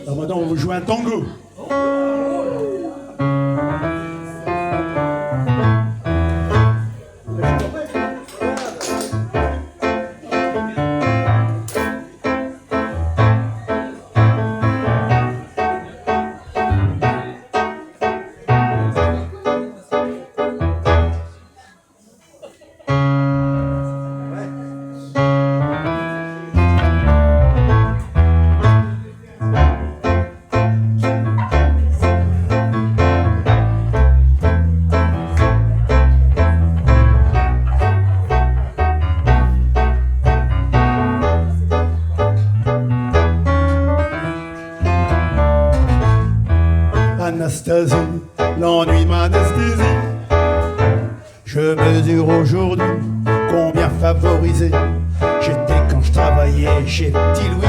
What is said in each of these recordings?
Alors maintenant, on va vous jouer un tango. Anastasie, l'ennui m'anesthésie. Je mesure aujourd'hui combien favorisé j'étais quand je travaillais chez Petit Louis.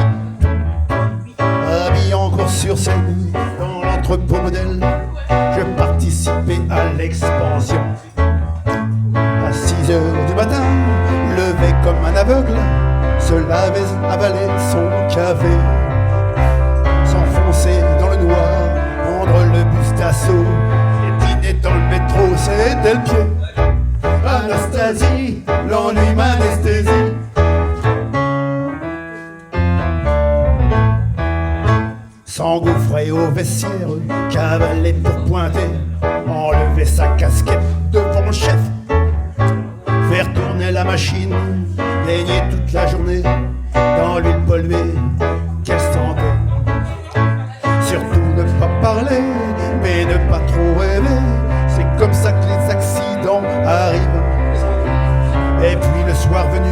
Habillé en cours sur scène dans l'entrepôt modèle, je participais à l'expansion. À 6 heures du matin, levé comme un aveugle, se lavait, avalait son café, s'enfoncer dans le noir, prendre le bus d'assaut et dîner dans le métro, c'était le pied. Anastasie, l'ennui m'anesthésie. S'engouffrer au vestiaire, cavaler pour pointer, enlever sa casquette devant le chef, faire tourner la machine, baigner toute la journée dans l'huile polluée, qu'elle sentait. Surtout ne pas parler, mais ne pas trop rêver, c'est comme ça que les accidents arrivent. Et puis le soir venu,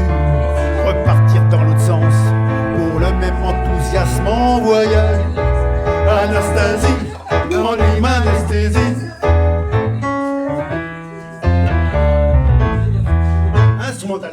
repartir dans l'autre sens, pour le même enthousiasme en voyage. Anastasie, l'ennui m'anesthésie. Instrumental.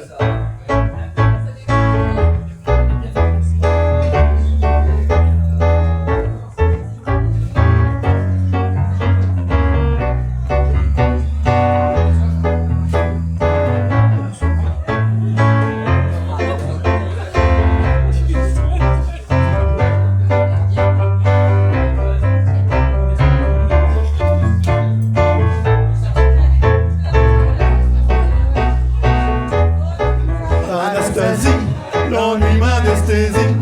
Anastasie, l'ennui m'anesthésie.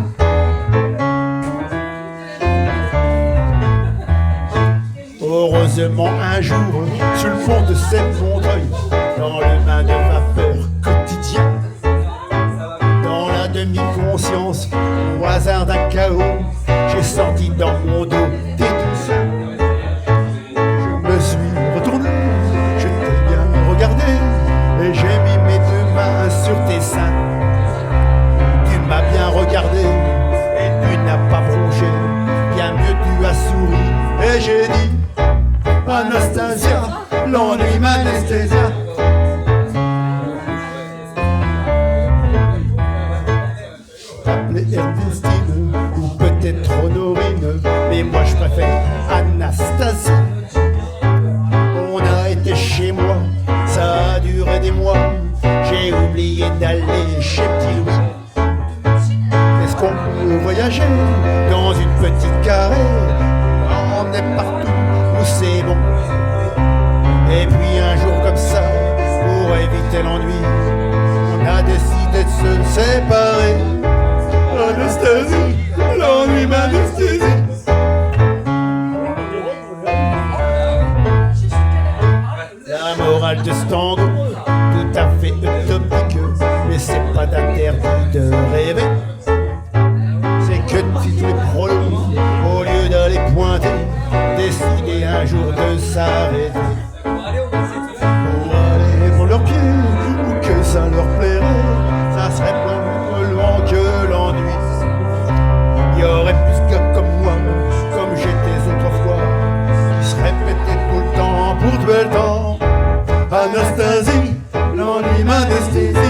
Heureusement un jour, sur le pont de Sept-Montreuil, dans le bain de vapeur quotidien, dans la demi-conscience, au hasard d'un chaos, j'ai senti dans mon dos des douceurs. Je me suis retourné, je t'ai bien regardé, et j'ai mis mes 2 mains sur tes seins. Tu m'as bien regardé, et tu n'as pas bronché, bien mieux tu as souri, et j'ai dit Anastasia, l'ennui m'anesthésia. Appelez Ernestine, ou peut-être Honorine, mais moi je préfère Anastasie. On a été chez moi, ça a duré des mois, j'ai oublié d'aller chez Petit Louis. Est-ce qu'on peut voyager dans une petite carrée, emmener partout où c'est bon? Et puis un jour comme ça, pour éviter l'ennui, on a décidé de se séparer. Anastasie, l'ennui m'anesthésie. La morale de ce tango, tout à fait utopique, mais c'est pas d'interdit de rêver. C'est que si tous les prolos, au lieu d'aller pointer, décider un jour de s'arrêter pour aller pour leurs pieds, ou que ça leur plairait, ça serait pas plus loin que l'ennui. Il y aurait plus de gars comme moi, comme j'étais autrefois, qui se répétaient tout le temps pour tuer le temps. Anastasie, l'ennui m'anesthésie.